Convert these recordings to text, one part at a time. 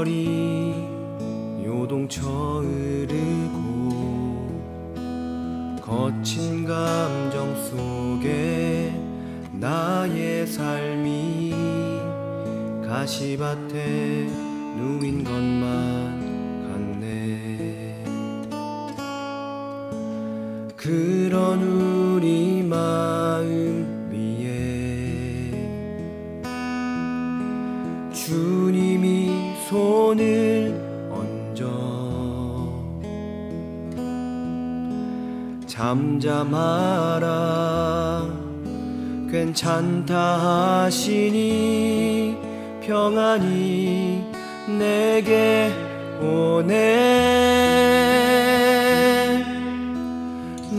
이리저리 요동쳐 흐르고 거친 감정 속에 나의 삶이 가시밭에 누인 것만 같네. 그런 우리 마음 위에 주님이 손을 얹어 잠잠하라 괜찮다 하시니 평안이 내게 오네.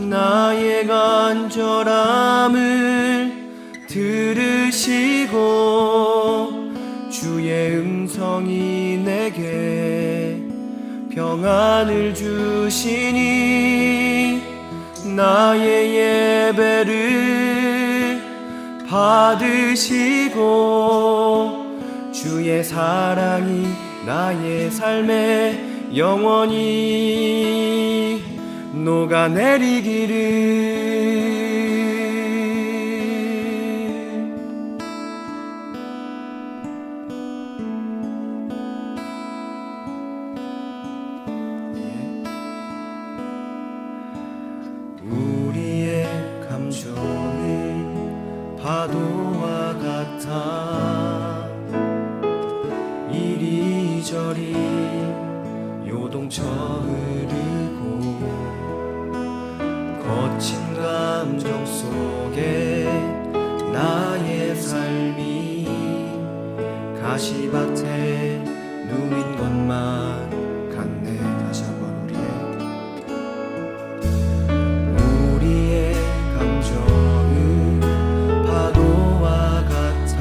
나의 간절함을 들으시고 주의 음성이 내게 평안을 주시니 나의 예배를 받으시고 주의 사랑이 나의 삶에 영원히 녹아내리기를. 우리의 감정은 파도와 같아 이리저리 요동쳐 흐르고 거친 감정 속에 나의 삶이 가시밭에 누인 것만 같네. 다시 한번 우리의 감정은 파도와 같아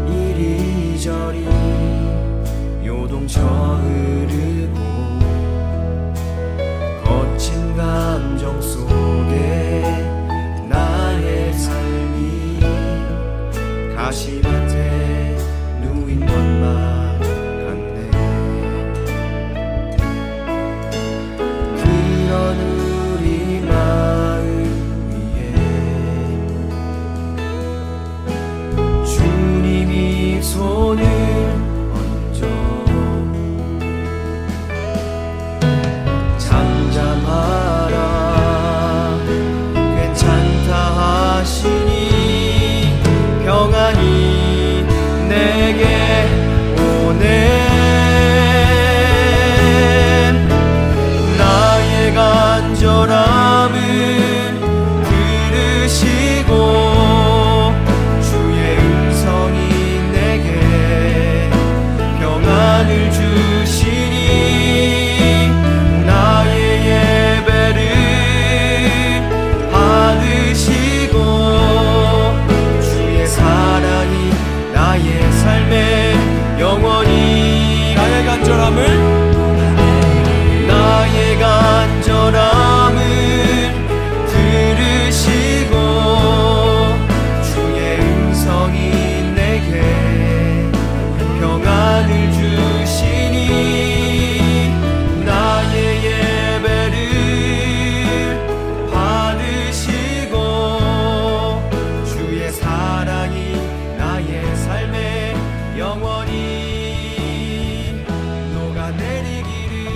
이리저리 요동쳐 흐르고 거친 감정 속에 나의 삶이 가시밭에 누인 것만 같네. 그런 우리 마음 위에 주님이 손을 얹어 잠잠하라 괜찮다 하시니 평안이 내게 오네. 나의 간절함을 들으시고 주의 음성이 내게 평안을 주시니 나의 예배를 받으시고 주의 사랑이 나의 삶에 영원히 나의 간절함을 들으시고 주의 음성이 내게 평안을 주시니 나의 예배를 받으시고 주의 사랑이 나의 삶에 영원히 녹아내리기를.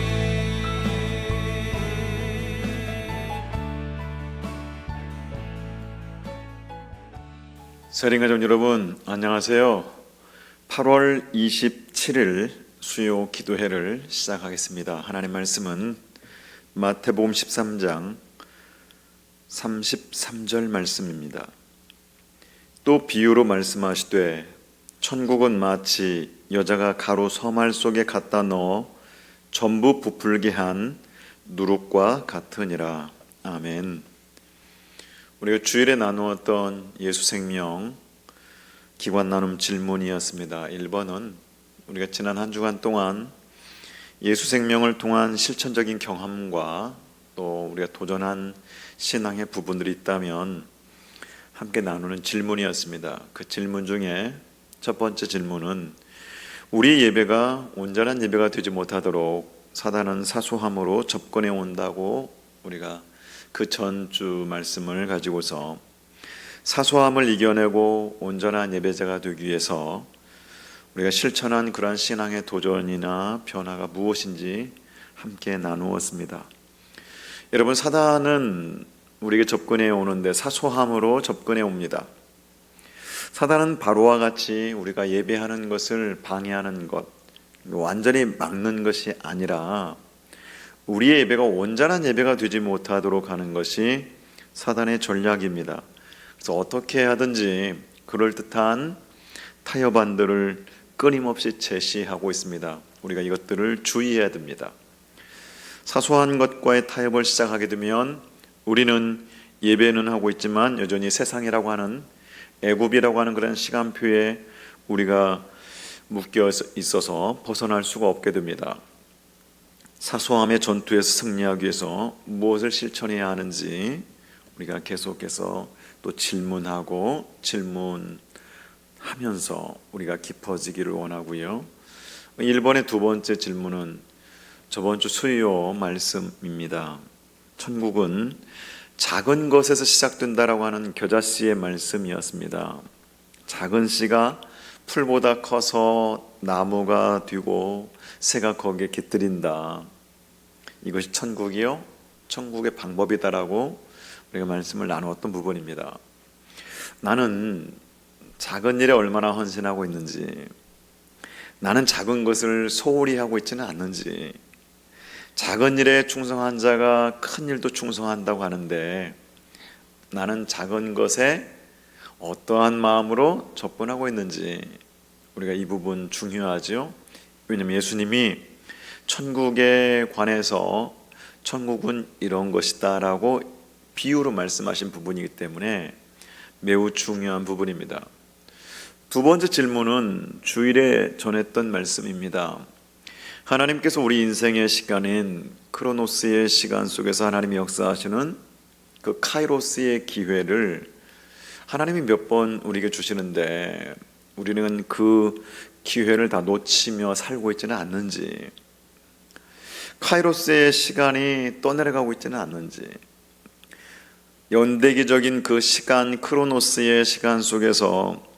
세링가족 여러분 안녕하세요. 8월 27일 수요 기도회를 시작하겠습니다. 하나님 말씀은 마태복음 13장 33절 말씀입니다. 또 비유로 말씀하시되 천국은 마치 여자가 가루 서말 속에 갖다 넣어 전부 부풀게 한 누룩과 같으니라. 아멘. 우리가 주일에 나누었던 예수 생명 기관 나눔 질문이었습니다. 1번은 우리가 지난 한 주간 동안 예수 생명을 통한 실천적인 경험과 또 우리가 도전한 신앙의 부분들이 있다면 함께 나누는 질문이었습니다. 그 질문 중에 첫 번째 질문은 우리 예배가 온전한 예배가 되지 못하도록 사단은 사소함으로 접근해 온다고 우리가 그 전주 말씀을 가지고서 사소함을 이겨내고 온전한 예배자가 되기 위해서 우리가 실천한 그러한 신앙의 도전이나 변화가 무엇인지 함께 나누었습니다. 여러분, 사단은 우리에게 접근해 오는데 사소함으로 접근해 옵니다. 사단은 바로와 같이 우리가 예배하는 것을 방해하는 것, 완전히 막는 것이 아니라 우리의 예배가 온전한 예배가 되지 못하도록 하는 것이 사단의 전략입니다. 그래서 어떻게 하든지 그럴듯한 타협안들을 끊임없이 제시하고 있습니다. 우리가 이것들을 주의해야 됩니다. 사소한 것과의 타협을 시작하게 되면 우리는 예배는 하고 있지만 여전히 세상이라고 하는 애굽이라고 하는 그런 시간표에 우리가 묶여 있어서 벗어날 수가 없게 됩니다. 사소함의 전투에서 승리하기 위해서 무엇을 실천해야 하는지 우리가 계속해서 또 질문하고 질문하면서 우리가 깊어지기를 원하고요. 1번의 두 번째 질문은 저번 주 수요 말씀입니다. 천국은 작은 것에서 시작된다라고 하는 겨자씨의 말씀이었습니다. 작은 씨가 풀보다 커서 나무가 되고 새가 거기에 깃들인다. 이것이 천국이요? 천국의 방법이다라고 우리가 말씀을 나누었던 부분입니다. 나는 작은 일에 얼마나 헌신하고 있는지, 나는 작은 것을 소홀히 하고 있지는 않는지, 작은 일에 충성한 자가 큰 일도 충성한다고 하는데 나는 작은 것에 어떠한 마음으로 접근하고 있는지 우리가 이 부분 중요하죠. 왜냐하면 예수님이 천국에 관해서 천국은 이런 것이다 라고 비유로 말씀하신 부분이기 때문에 매우 중요한 부분입니다. 두 번째 질문은 주일에 전했던 말씀입니다. 하나님께서 우리 인생의 시간인 크로노스의 시간 속에서 하나님이 역사하시는 그 카이로스의 기회를 하나님이 몇 번 우리에게 주시는데 우리는 그 기회를 다 놓치며 살고 있지는 않는지, 카이로스의 시간이 떠내려가고 있지는 않는지, 연대기적인 그 시간, 크로노스의 시간 속에서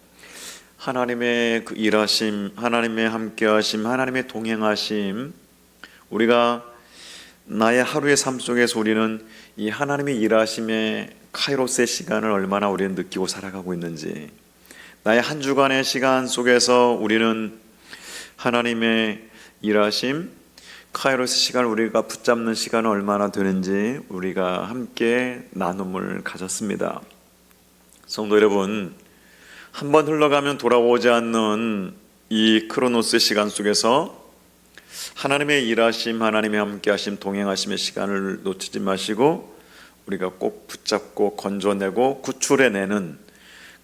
하나님의 그 일하심, 하나님의 함께하심, 하나님의 동행하심, 우리가 나의 하루의 삶 속에서 우리는 이 하나님의 일하심의 카이로스의 시간을 얼마나 우리는 느끼고 살아가고 있는지, 나의 한 주간의 시간 속에서 우리는 하나님의 일하심, 카이로스 시간을 우리가 붙잡는 시간은 얼마나 되는지 우리가 함께 나눔을 가졌습니다. 성도 여러분, 한번 흘러가면 돌아오지 않는 이 크로노스 시간 속에서 하나님의 일하심, 하나님의 함께하심, 동행하심의 시간을 놓치지 마시고 우리가 꼭 붙잡고 건져내고 구출해내는,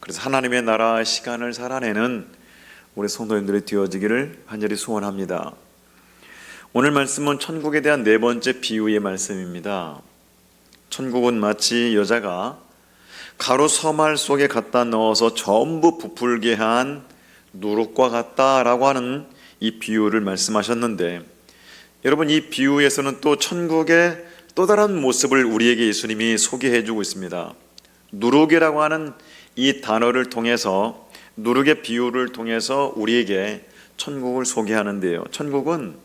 그래서 하나님의 나라의 시간을 살아내는 우리 성도님들이 되어지기를 간절히 소원합니다. 오늘 말씀은 천국에 대한 네 번째 비유의 말씀입니다. 천국은 마치 여자가 가루 서말 속에 갖다 넣어서 전부 부풀게 한 누룩과 같다라고 하는 이 비유를 말씀하셨는데, 여러분, 이 비유에서는 또 천국의 또 다른 모습을 우리에게 예수님이 소개해 주고 있습니다. 누룩이라고 하는 이 단어를 통해서, 누룩의 비유를 통해서 우리에게 천국을 소개하는데요, 천국은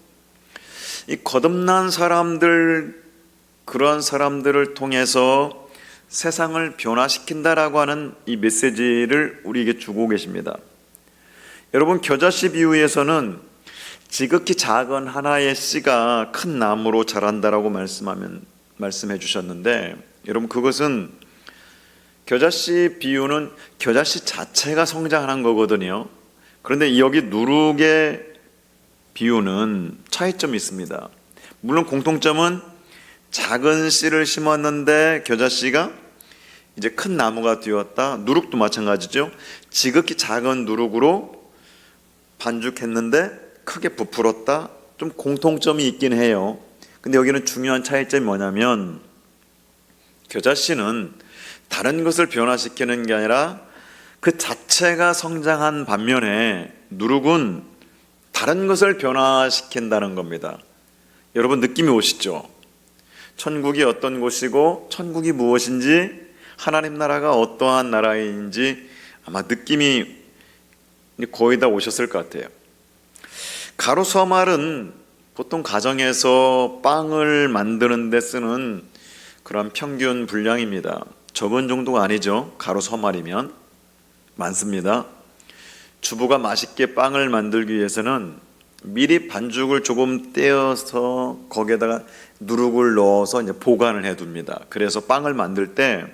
이 거듭난 사람들, 그러한 사람들을 통해서 세상을 변화시킨다라고 하는 이 메시지를 우리에게 주고 계십니다. 여러분, 겨자씨 비유에서는 지극히 작은 하나의 씨가 큰 나무로 자란다라고 말씀해 주셨는데, 여러분, 그것은 겨자씨 비유는 겨자씨 자체가 성장하는 거거든요. 그런데 여기 누룩의 비유는 차이점이 있습니다. 물론 공통점은 작은 씨를 심었는데 겨자씨가 이제 큰 나무가 되었다. 누룩도 마찬가지죠. 지극히 작은 누룩으로 반죽했는데 크게 부풀었다. 좀 공통점이 있긴 해요. 근데 여기는 중요한 차이점이 뭐냐면, 겨자씨는 다른 것을 변화시키는 게 아니라 그 자체가 성장한 반면에 누룩은 다른 것을 변화시킨다는 겁니다. 여러분 느낌이 오시죠? 천국이 어떤 곳이고 천국이 무엇인지, 하나님 나라가 어떠한 나라인지 아마 느낌이 거의 다 오셨을 것 같아요. 가루서말은 보통 가정에서 빵을 만드는 데 쓰는 그런 평균 분량입니다. 적은 정도가 아니죠. 가루서말이면 많습니다. 주부가 맛있게 빵을 만들기 위해서는 미리 반죽을 조금 떼어서 거기에다가 누룩을 넣어서 이제 보관을 해둡니다. 그래서 빵을 만들 때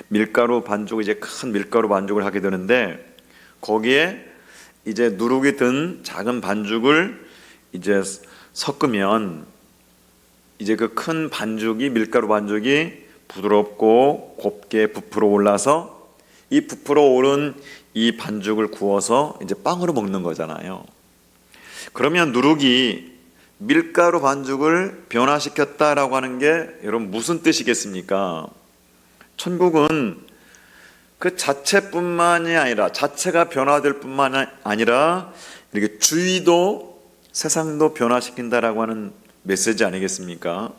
밀가루 반죽, 이제 큰 밀가루 반죽을 하게 되는데 거기에 이제 누룩이 든 작은 반죽을 이제 섞으면 이제 그 큰 반죽이, 밀가루 반죽이 부드럽고 곱게 부풀어 올라서 이 부풀어 오른 이 반죽을 구워서 이제 빵으로 먹는 거잖아요. 그러면 누룩이 밀가루 반죽을 변화시켰다라고 하는 게 여러분 무슨 뜻이겠습니까? 천국은 그 자체뿐만이 아니라, 자체가 변화될 뿐만 아니라 이렇게 주위도, 세상도 변화시킨다라고 하는 메시지 아니겠습니까?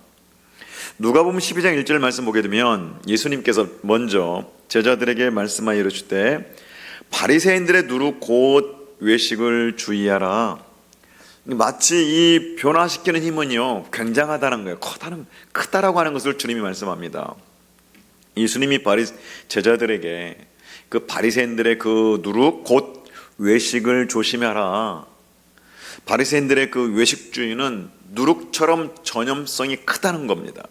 누가복음 12장 1절 말씀 보게 되면 예수님께서 먼저 제자들에게 말씀하여 이르시되 바리새인들의 누룩 곧 외식을 주의하라. 마치 이 변화시키는 힘은요 굉장하다는 거예요. 크다라고 하는 것을 주님이 말씀합니다. 예수님이 제자들에게 그 바리새인들의 그 누룩 곧 외식을 조심하라. 바리새인들의 그 외식주의는 누룩처럼 전염성이 크다는 겁니다.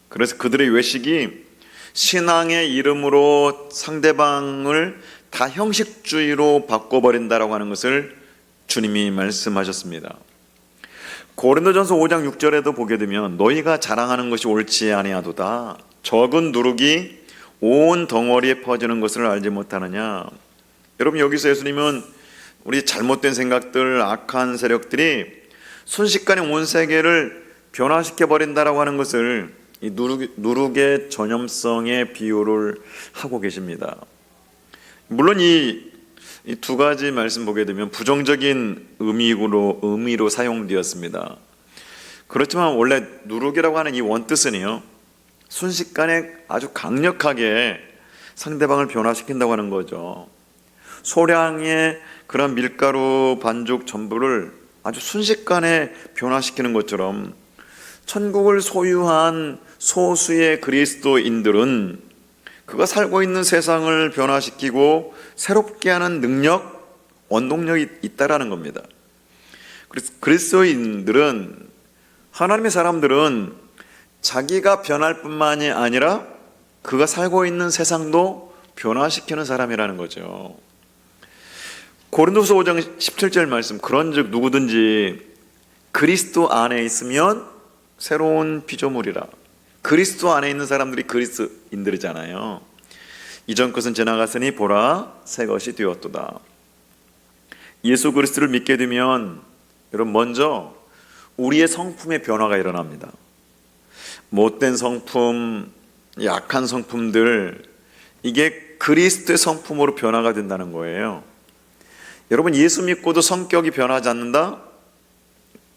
그래서 그들의 외식이 신앙의 이름으로 상대방을 다 형식주의로 바꿔버린다라고 하는 것을 주님이 말씀하셨습니다. 고린도전서 5장 6절에도 보게 되면 너희가 자랑하는 것이 옳지 아니하도다. 적은 누룩이 온 덩어리에 퍼지는 것을 알지 못하느냐. 여러분 여기서 예수님은 우리 잘못된 생각들, 악한 세력들이 순식간에 온 세계를 변화시켜 버린다라고 하는 것을 이 누룩의 전염성에 비유를 하고 계십니다. 물론 이 두 가지 말씀 보게 되면 부정적인 의미로 사용되었습니다. 그렇지만 원래 누룩이라고 하는 이 원뜻은요 순식간에 아주 강력하게 상대방을 변화시킨다고 하는 거죠. 소량의 그런 밀가루 반죽 전부를 아주 순식간에 변화시키는 것처럼 천국을 소유한 소수의 그리스도인들은 그가 살고 있는 세상을 변화시키고 새롭게 하는 능력, 원동력이 있다라는 겁니다. 그래서 그리스도인들은, 하나님의 사람들은 자기가 변할 뿐만이 아니라 그가 살고 있는 세상도 변화시키는 사람이라는 거죠. 고린도서 5장 17절 말씀, 그런즉 누구든지 그리스도 안에 있으면 새로운 피조물이라. 그리스도 안에 있는 사람들이 그리스도인들이잖아요. 이전 것은 지나갔으니 보라 새 것이 되었도다. 예수 그리스도를 믿게 되면 여러분 먼저 우리의 성품의 변화가 일어납니다. 못된 성품, 약한 성품들, 이게 그리스도의 성품으로 변화가 된다는 거예요. 여러분 예수 믿고도 성격이 변하지 않는다?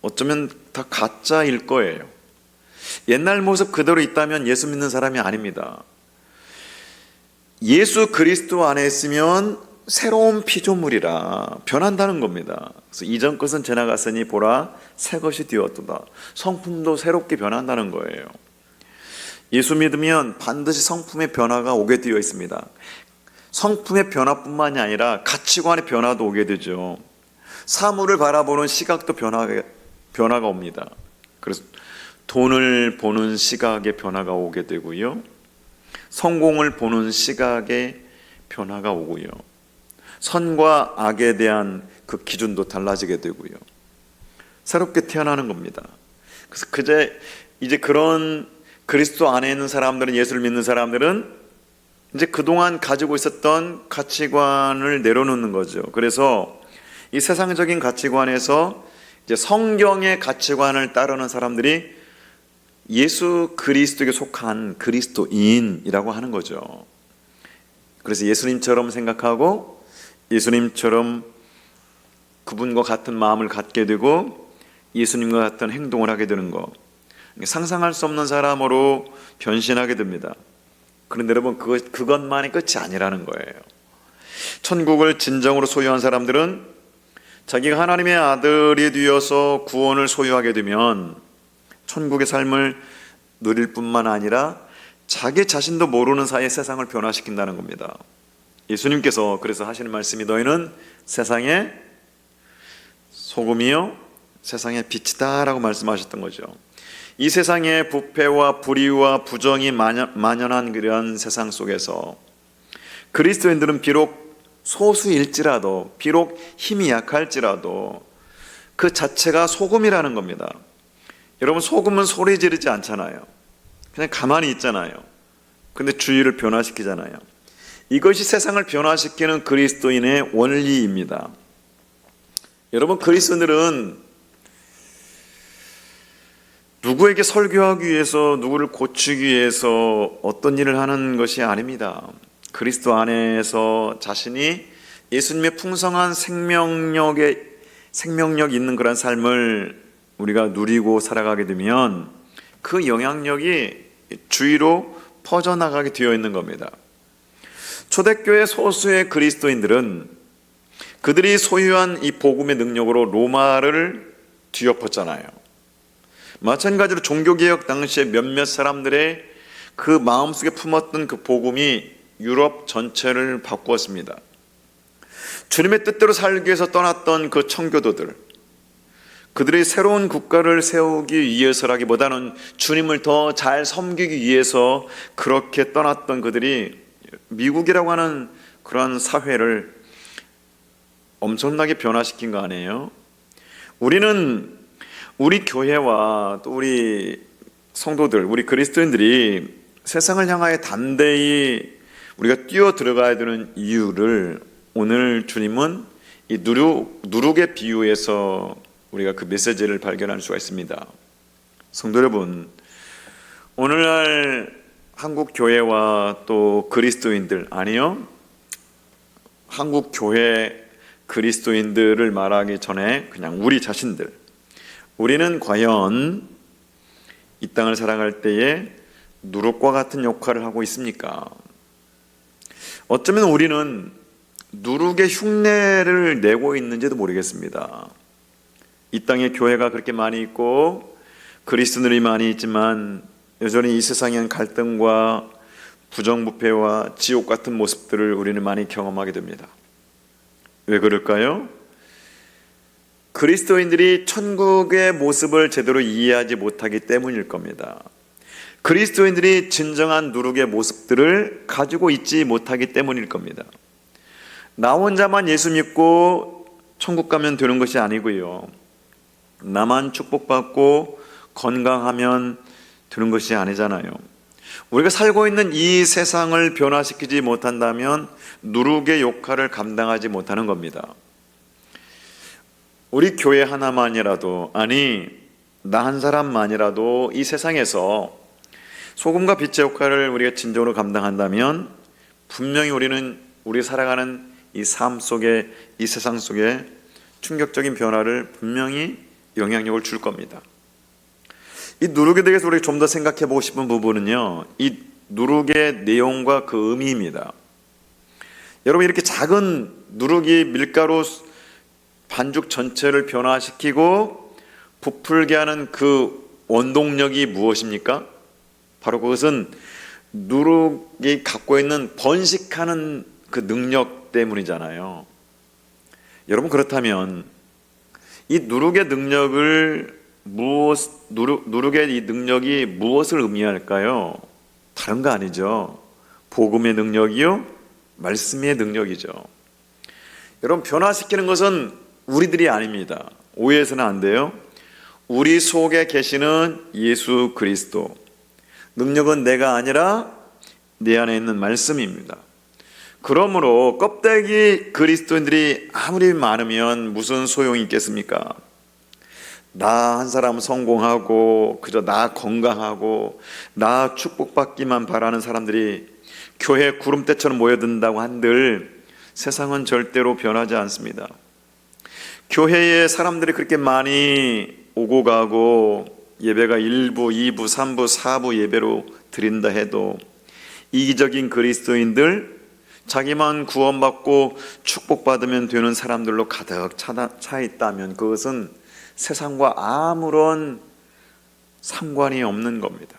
어쩌면 다 가짜일 거예요. 옛날 모습 그대로 있다면 예수 믿는 사람이 아닙니다. 예수 그리스도 안에 있으면 새로운 피조물이라, 변한다는 겁니다. 그래서 이전 것은 지나갔으니 보라 새 것이 되었도다. 성품도 새롭게 변한다는 거예요. 예수 믿으면 반드시 성품의 변화가 오게 되어 있습니다. 성품의 변화뿐만이 아니라 가치관의 변화도 오게 되죠. 사물을 바라보는 시각도 변화가 옵니다. 그래서 돈을 보는 시각의 변화가 오게 되고요, 성공을 보는 시각의 변화가 오고요, 선과 악에 대한 그 기준도 달라지게 되고요, 새롭게 태어나는 겁니다. 그래서 이제 그런 그리스도 안에 있는 사람들은, 예수를 믿는 사람들은 이제 그동안 가지고 있었던 가치관을 내려놓는 거죠. 그래서 이 세상적인 가치관에서 이제 성경의 가치관을 따르는 사람들이 예수 그리스도에게 속한 그리스도인이라고 하는 거죠. 그래서 예수님처럼 생각하고 예수님처럼 그분과 같은 마음을 갖게 되고 예수님과 같은 행동을 하게 되는 것, 상상할 수 없는 사람으로 변신하게 됩니다. 그런데 여러분, 그것만이 끝이 아니라는 거예요. 천국을 진정으로 소유한 사람들은 자기가 하나님의 아들이 되어서 구원을 소유하게 되면 천국의 삶을 누릴 뿐만 아니라 자기 자신도 모르는 사이에 세상을 변화시킨다는 겁니다. 예수님께서 그래서 하시는 말씀이 너희는 세상의 소금이요 세상의 빛이다 라고 말씀하셨던 거죠. 이 세상의 부패와 불의와 부정이 만연한 그런 세상 속에서 그리스도인들은 비록 소수일지라도, 비록 힘이 약할지라도 그 자체가 소금이라는 겁니다. 여러분, 소금은 소리 지르지 않잖아요. 그냥 가만히 있잖아요. 근데 주위를 변화시키잖아요. 이것이 세상을 변화시키는 그리스도인의 원리입니다. 여러분, 그리스도인들은 누구에게 설교하기 위해서, 누구를 고치기 위해서 어떤 일을 하는 것이 아닙니다. 그리스도 안에서 자신이 예수님의 풍성한 생명력 있는 그런 삶을 우리가 누리고 살아가게 되면 그 영향력이 주위로 퍼져나가게 되어 있는 겁니다. 초대교회 소수의 그리스도인들은 그들이 소유한 이 복음의 능력으로 로마를 뒤엎었잖아요. 마찬가지로 종교개혁 당시에 몇몇 사람들의 그 마음속에 품었던 그 복음이 유럽 전체를 바꾸었습니다. 주님의 뜻대로 살기 위해서 떠났던 그 청교도들, 그들이 새로운 국가를 세우기 위해서라기보다는 주님을 더 잘 섬기기 위해서 그렇게 떠났던 그들이 미국이라고 하는 그런 사회를 엄청나게 변화시킨 거 아니에요? 우리는 우리 교회와 또 우리 성도들, 우리 그리스도인들이 세상을 향하여 담대히 우리가 뛰어 들어가야 되는 이유를 오늘 주님은 이 누룩의 비유에서 우리가 그 메시지를 발견할 수가 있습니다. 성도 여러분, 오늘날 한국 교회와 또 그리스도인들, 아니요, 한국 교회 그리스도인들을 말하기 전에 그냥 우리 자신들, 우리는 과연 이 땅을 살아갈 때에 누룩과 같은 역할을 하고 있습니까? 어쩌면 우리는 누룩의 흉내를 내고 있는지도 모르겠습니다. 이 땅에 교회가 그렇게 많이 있고 그리스도인들이 많이 있지만 여전히 이 세상의 갈등과 부정부패와 지옥 같은 모습들을 우리는 많이 경험하게 됩니다. 왜 그럴까요? 그리스도인들이 천국의 모습을 제대로 이해하지 못하기 때문일 겁니다. 그리스도인들이 진정한 누룩의 모습들을 가지고 있지 못하기 때문일 겁니다. 나 혼자만 예수 믿고 천국 가면 되는 것이 아니고요, 나만 축복받고 건강하면 되는 것이 아니잖아요. 우리가 살고 있는 이 세상을 변화시키지 못한다면 누룩의 역할을 감당하지 못하는 겁니다. 우리 교회 하나만이라도, 아니 나 한 사람만이라도 이 세상에서 소금과 빛의 역할을 우리가 진정으로 감당한다면 분명히 우리는 우리 살아가는 이 삶 속에, 이 세상 속에 충격적인 변화를 분명히 영향력을 줄 겁니다. 이 누룩에 대해서 우리가 좀 더 생각해 보고 싶은 부분은요, 이 누룩의 내용과 그 의미입니다. 여러분, 이렇게 작은 누룩이 밀가루 반죽 전체를 변화시키고 부풀게 하는 그 원동력이 무엇입니까? 바로 그것은 누룩이 갖고 있는 번식하는 그 능력 때문이잖아요. 여러분, 그렇다면 이 누룩의 능력을 누룩의 이 능력이 무엇을 의미할까요? 다른 거 아니죠. 복음의 능력이요, 말씀의 능력이죠. 여러분, 변화시키는 것은 우리들이 아닙니다. 오해해서는 안 돼요. 우리 속에 계시는 예수 그리스도, 능력은 내가 아니라 내 안에 있는 말씀입니다. 그러므로 껍데기 그리스도인들이 아무리 많으면 무슨 소용이 있겠습니까? 나 한 사람 성공하고 그저 나 건강하고 나 축복받기만 바라는 사람들이 교회 구름대처럼 모여든다고 한들 세상은 절대로 변하지 않습니다. 교회에 사람들이 그렇게 많이 오고 가고 예배가 1부, 2부, 3부, 4부 예배로 드린다 해도 이기적인 그리스도인들, 자기만 구원받고 축복받으면 되는 사람들로 가득 차 있다면 그것은 세상과 아무런 상관이 없는 겁니다.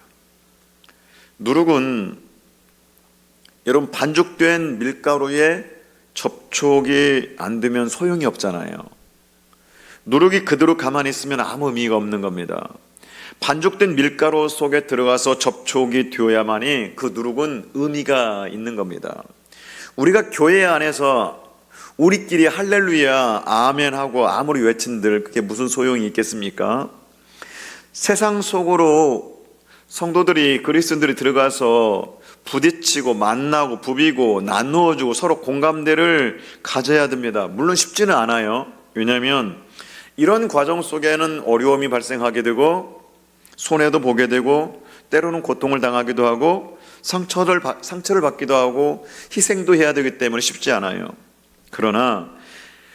누룩은 여러분 반죽된 밀가루에 접촉이 안 되면 소용이 없잖아요. 누룩이 그대로 가만히 있으면 아무 의미가 없는 겁니다. 반죽된 밀가루 속에 들어가서 접촉이 되어야만이 그 누룩은 의미가 있는 겁니다. 우리가 교회 안에서 우리끼리 할렐루야 아멘 하고 아무리 외친들 그게 무슨 소용이 있겠습니까? 세상 속으로 성도들이 그리스도인들이 들어가서 부딪히고 만나고 부비고 나누어주고 서로 공감대를 가져야 됩니다. 물론 쉽지는 않아요. 왜냐하면 이런 과정 속에는 어려움이 발생하게 되고 손해도 보게 되고 때로는 고통을 당하기도 하고 상처를 받기도 하고 희생도 해야 되기 때문에 쉽지 않아요. 그러나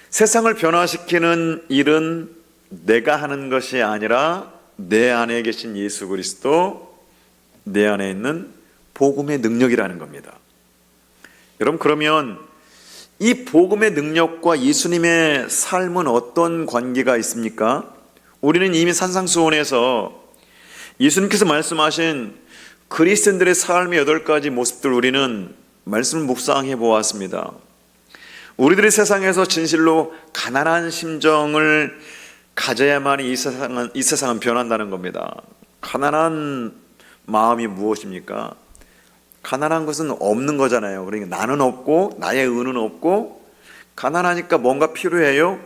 세상을 변화시키는 일은 내가 하는 것이 아니라 내 안에 계신 예수 그리스도, 내 안에 있는 복음의 능력이라는 겁니다. 여러분, 그러면 이 복음의 능력과 예수님의 삶은 어떤 관계가 있습니까? 우리는 이미 산상수훈에서 예수님께서 말씀하신 그리스도인들의 삶의 8가지 모습들 우리는 말씀을 묵상해 보았습니다. 우리들이 세상에서 진실로 가난한 심정을 가져야만이 이 세상은 변한다는 겁니다. 가난한 마음이 무엇입니까? 가난한 것은 없는 거잖아요. 그러니까 나는 없고 나의 의는 없고 가난하니까 뭔가 필요해요.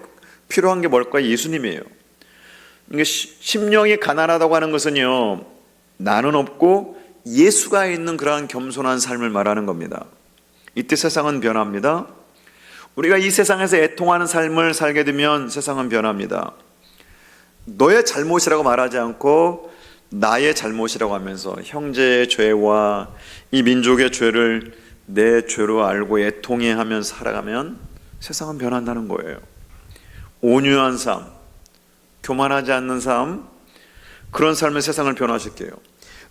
필요한 게 뭘까요? 예수님이에요. 그러니까 심령이 가난하다고 하는 것은요, 나는 없고 예수가 있는 그러한 겸손한 삶을 말하는 겁니다. 이때 세상은 변합니다. 우리가 이 세상에서 애통하는 삶을 살게 되면 세상은 변합니다. 너의 잘못이라고 말하지 않고 나의 잘못이라고 하면서 형제의 죄와 이 민족의 죄를 내 죄로 알고 애통해하며 살아가면 세상은 변한다는 거예요. 온유한 삶, 교만하지 않는 삶, 그런 삶의 세상을 변화시켜요.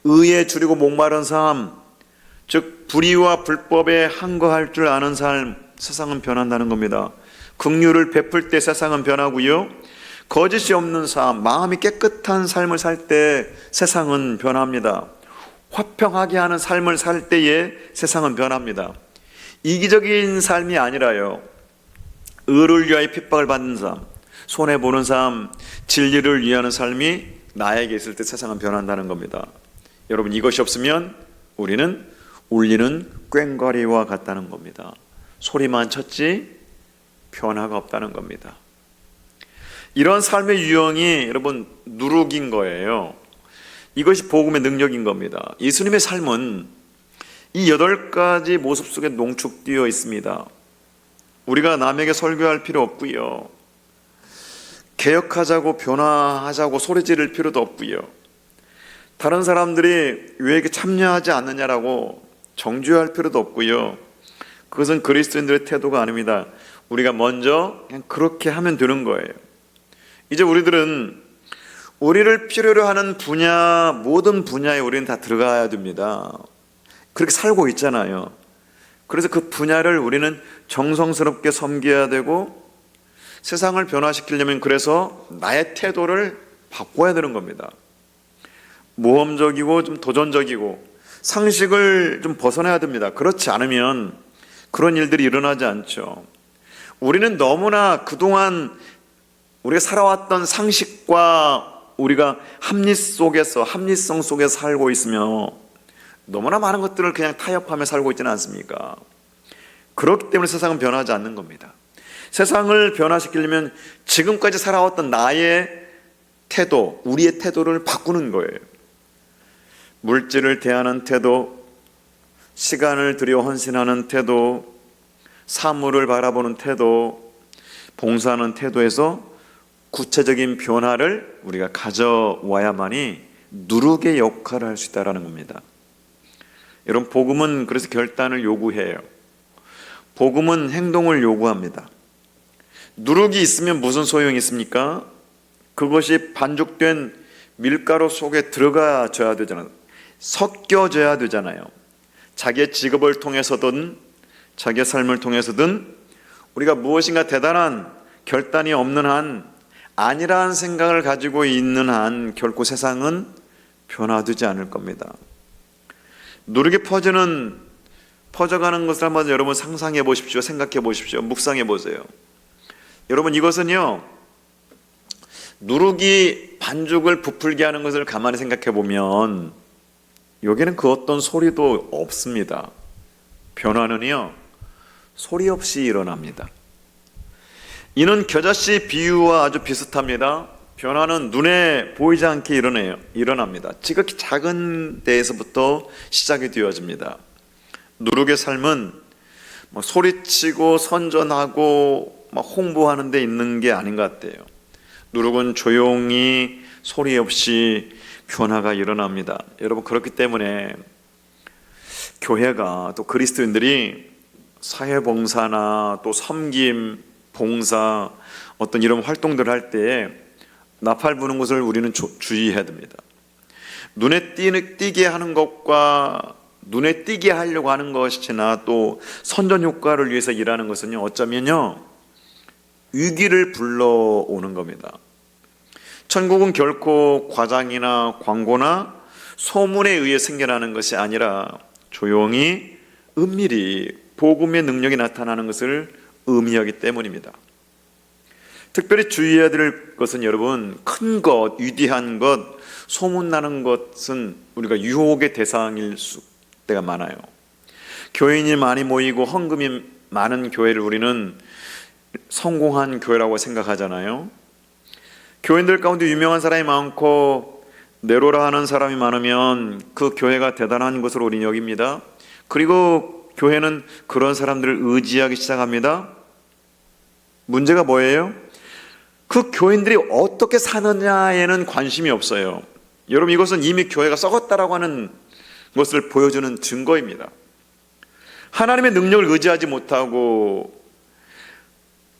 의에 줄이고 목마른 삶, 즉 불의와 불법에 항거할 줄 아는 삶, 세상은 변한다는 겁니다. 긍휼을 베풀 때 세상은 변하고요, 거짓이 없는 삶, 마음이 깨끗한 삶을 살 때 세상은 변합니다. 화평하게 하는 삶을 살 때에 세상은 변합니다. 이기적인 삶이 아니라요, 의를 위하여 핍박을 받는 삶, 손해보는 삶, 진리를 위하는 삶이 나에게 있을 때 세상은 변한다는 겁니다. 여러분, 이것이 없으면 우리는 울리는 꽹과리와 같다는 겁니다. 소리만 쳤지 변화가 없다는 겁니다. 이런 삶의 유형이 여러분 누룩인 거예요. 이것이 복음의 능력인 겁니다. 예수님의 삶은 이 8가지 모습 속에 농축되어 있습니다. 우리가 남에게 설교할 필요 없고요, 개혁하자고 변화하자고 소리 지를 필요도 없고요, 다른 사람들이 왜 이렇게 참여하지 않느냐라고 정죄할 필요도 없고요. 그것은 그리스도인들의 태도가 아닙니다. 우리가 먼저 그냥 그렇게 하면 되는 거예요. 이제 우리들은 우리를 필요로 하는 분야, 모든 분야에 우리는 다 들어가야 됩니다. 그렇게 살고 있잖아요. 그래서 그 분야를 우리는 정성스럽게 섬겨야 되고, 세상을 변화시키려면 그래서 나의 태도를 바꿔야 되는 겁니다. 모험적이고 좀 도전적이고 상식을 좀 벗어나야 됩니다. 그렇지 않으면 그런 일들이 일어나지 않죠. 우리는 너무나 그동안 우리가 살아왔던 상식과 우리가 합리성 속에서 살고 있으며 너무나 많은 것들을 그냥 타협하며 살고 있지는 않습니까? 그렇기 때문에 세상은 변하지 않는 겁니다. 세상을 변화시키려면 지금까지 살아왔던 나의 태도, 우리의 태도를 바꾸는 거예요. 물질을 대하는 태도, 시간을 들여 헌신하는 태도, 사물을 바라보는 태도, 봉사하는 태도에서 구체적인 변화를 우리가 가져와야만이 누룩의 역할을 할 수 있다는 겁니다. 여러분, 복음은 그래서 결단을 요구해요. 복음은 행동을 요구합니다. 누룩이 있으면 무슨 소용이 있습니까? 그것이 반죽된 밀가루 속에 들어가줘야 되잖아요. 섞여져야 되잖아요. 자기의 직업을 통해서든 자기의 삶을 통해서든 우리가 무엇인가 대단한 결단이 없는 한, 아니라는 생각을 가지고 있는 한 결코 세상은 변화되지 않을 겁니다. 누룩이 퍼져가는 것을 한번 여러분 상상해 보십시오. 생각해 보십시오. 묵상해 보세요. 여러분, 이것은요, 누룩이 반죽을 부풀게 하는 것을 가만히 생각해 보면 여기는 그 어떤 소리도 없습니다. 변화는요, 소리 없이 일어납니다. 이는 겨자씨 비유와 아주 비슷합니다. 변화는 눈에 보이지 않게 일어납니다. 지극히 작은 데에서부터 시작이 되어집니다. 누룩의 삶은 소리치고 선전하고 홍보하는 데 있는 게 아닌 것 같아요. 누룩은 조용히 소리 없이 변화가 일어납니다. 여러분, 그렇기 때문에 교회가 또 그리스도인들이 사회봉사나 또 섬김, 봉사, 어떤 이런 활동들을 할 때에 나팔 부는 것을 우리는 주의해야 됩니다. 눈에 띄게 하는 것과 눈에 띄게 하려고 하는 것이나 또 선전 효과를 위해서 일하는 것은요, 어쩌면요, 위기를 불러오는 겁니다. 천국은 결코 과장이나 광고나 소문에 의해 생겨나는 것이 아니라 조용히 은밀히 복음의 능력이 나타나는 것을 의미하기 때문입니다. 특별히 주의해야 될 것은 여러분, 큰 것, 위대한 것, 소문나는 것은 우리가 유혹의 대상일 때가 많아요. 교인이 많이 모이고 헌금이 많은 교회를 우리는 성공한 교회라고 생각하잖아요. 교인들 가운데 유명한 사람이 많고 네로라 하는 사람이 많으면 그 교회가 대단한 것으로 우리는 여깁니다. 그리고 교회는 그런 사람들을 의지하기 시작합니다. 문제가 뭐예요? 그 교인들이 어떻게 사느냐에는 관심이 없어요. 여러분, 이것은 이미 교회가 썩었다라고 하는 것을 보여주는 증거입니다. 하나님의 능력을 의지하지 못하고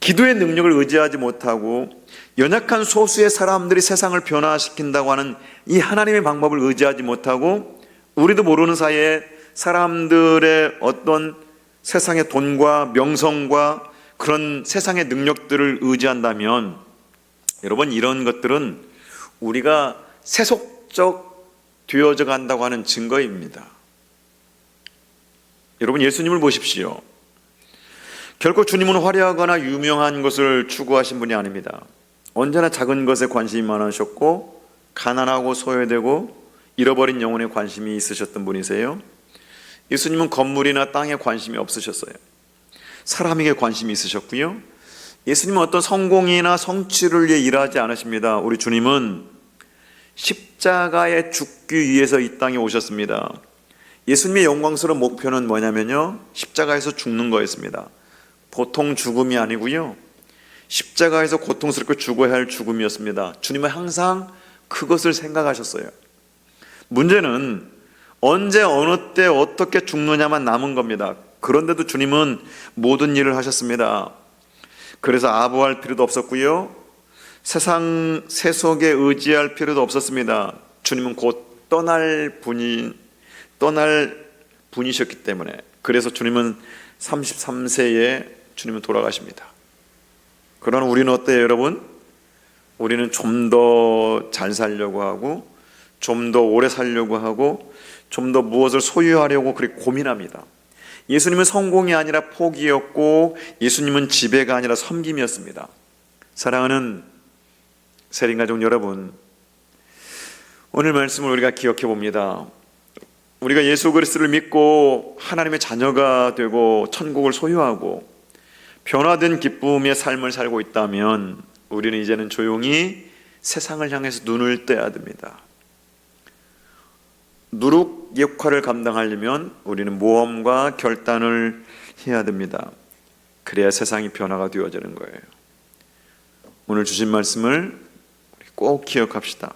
기도의 능력을 의지하지 못하고 연약한 소수의 사람들이 세상을 변화시킨다고 하는 이 하나님의 방법을 의지하지 못하고 우리도 모르는 사이에 사람들의 어떤 세상의 돈과 명성과 그런 세상의 능력들을 의지한다면 여러분, 이런 것들은 우리가 세속적 되어져 간다고 하는 증거입니다. 여러분, 예수님을 보십시오. 결코 주님은 화려하거나 유명한 것을 추구하신 분이 아닙니다. 언제나 작은 것에 관심이 많으셨고 가난하고 소외되고 잃어버린 영혼에 관심이 있으셨던 분이세요. 예수님은 건물이나 땅에 관심이 없으셨어요. 사람에게 관심이 있으셨고요. 예수님은 어떤 성공이나 성취를 위해 일하지 않으십니다. 우리 주님은 십자가에 죽기 위해서 이 땅에 오셨습니다. 예수님의 영광스러운 목표는 뭐냐면요, 십자가에서 죽는 거였습니다. 보통 죽음이 아니고요, 십자가에서 고통스럽게 죽어야 할 죽음이었습니다. 주님은 항상 그것을 생각하셨어요. 문제는 언제 어느 때 어떻게 죽느냐만 남은 겁니다. 그런데도 주님은 모든 일을 하셨습니다. 그래서 아부할 필요도 없었고요, 세상 세속에 의지할 필요도 없었습니다. 주님은 곧 떠날 분이셨기 때문에. 그래서 주님은 33세에 주님은 돌아가십니다. 그러나 우리는 어때요, 여러분? 우리는 좀 더 잘 살려고 하고 좀 더 오래 살려고 하고 좀 더 무엇을 소유하려고 그렇게 고민합니다. 예수님은 성공이 아니라 포기였고 예수님은 지배가 아니라 섬김이었습니다. 사랑하는 세린가족 여러분, 오늘 말씀을 우리가 기억해 봅니다. 우리가 예수 그리스도를 믿고 하나님의 자녀가 되고 천국을 소유하고 변화된 기쁨의 삶을 살고 있다면 우리는 이제는 조용히 세상을 향해서 눈을 떼야 됩니다. 누룩 역할을 감당하려면 우리는 모험과 결단을 해야 됩니다. 그래야 세상이 변화가 되어지는 거예요. 오늘 주신 말씀을 꼭 기억합시다.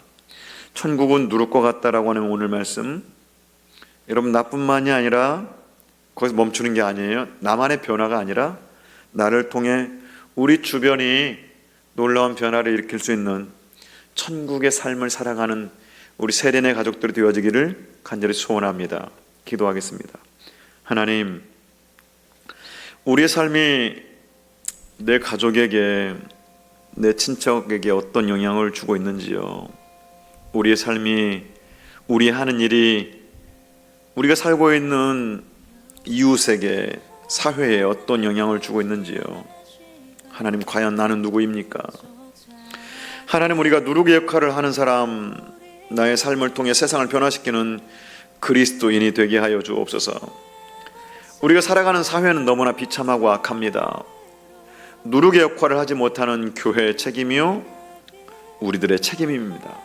천국은 누룩과 같다라고 하는 오늘 말씀, 여러분, 나뿐만이 아니라 거기서 멈추는 게 아니에요. 나만의 변화가 아니라 나를 통해 우리 주변이 놀라운 변화를 일으킬 수 있는 천국의 삶을 살아가는 우리 세련의 가족들이 되어지기를 간절히 소원합니다. 기도하겠습니다. 하나님, 우리의 삶이 내 가족에게, 내 친척에게 어떤 영향을 주고 있는지요. 우리의 삶이, 우리 하는 일이 우리가 살고 있는 이웃에게, 사회에 어떤 영향을 주고 있는지요. 하나님, 과연 나는 누구입니까? 하나님, 우리가 누룩의 역할을 하는 사람, 나의 삶을 통해 세상을 변화시키는 그리스도인이 되게 하여 주옵소서. 우리가 살아가는 사회는 너무나 비참하고 악합니다. 누룩의 역할을 하지 못하는 교회의 책임이요, 우리들의 책임입니다.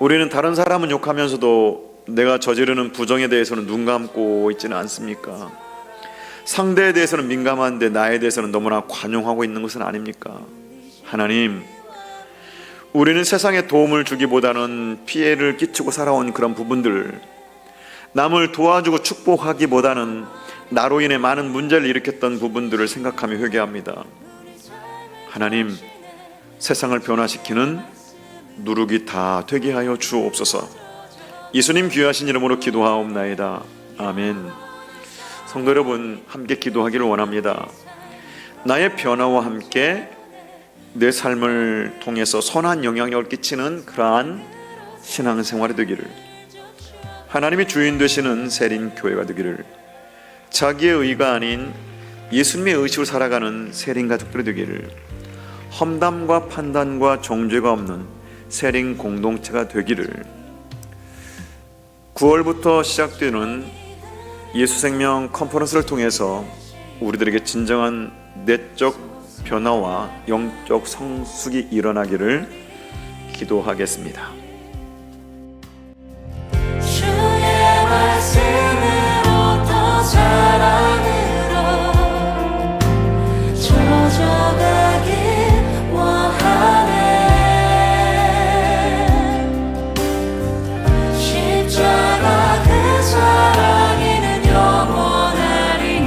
우리는 다른 사람은 욕하면서도 내가 저지르는 부정에 대해서는 눈 감고 있지는 않습니까? 상대에 대해서는 민감한데 나에 대해서는 너무나 관용하고 있는 것은 아닙니까? 하나님, 우리는 세상에 도움을 주기보다는 피해를 끼치고 살아온 그런 부분들, 남을 도와주고 축복하기보다는 나로 인해 많은 문제를 일으켰던 부분들을 생각하며 회개합니다. 하나님, 세상을 변화시키는 누룩이 다 되게 하여 주옵소서. 예수님 귀하신 이름으로 기도하옵나이다. 아멘. 성도 여러분, 함께 기도하기를 원합니다. 나의 변화와 함께 내 삶을 통해서 선한 영향력을 끼치는 그러한 신앙생활이 되기를, 하나님이 주인 되시는 세린교회가 되기를, 자기의 의가 아닌 예수님의 의식으로 살아가는 세린가족들이 되기를, 험담과 판단과 정죄가 없는 세린 공동체가 되기를, 9월부터 시작되는 예수생명 컨퍼런스를 통해서 우리들에게 진정한 내적 변화와 영적 성숙이 일어나기를 기도하겠습니다. 주의 말씀으로 더 사랑으로 젖어가길 원하네. 십자가 그 사랑에는 영원하리니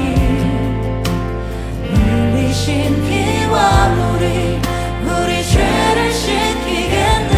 흘리신 피와 물이 우리 죄를 씻기겠네.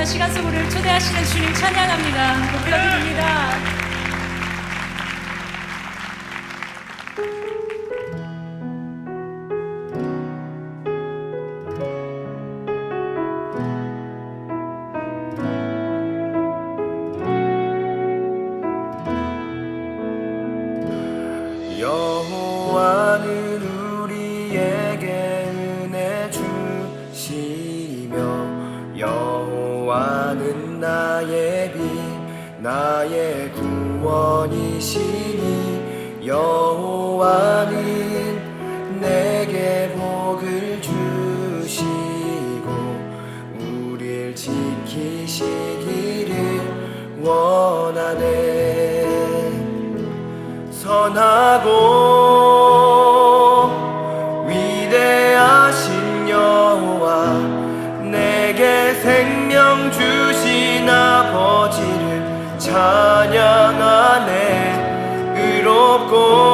시간 속으로 초대하시는 주님 찬양합니다. 높여드립니다. 여호와는 우리에게 은혜 주시며 여호와는 나의 빛 나의 구원이시니 여호와는 내게 복을 주시고 우릴 지키시기를 원하네. 선하고 위대하신 여호와 내게 생명 주신 아버지를 찬양하네. 의롭고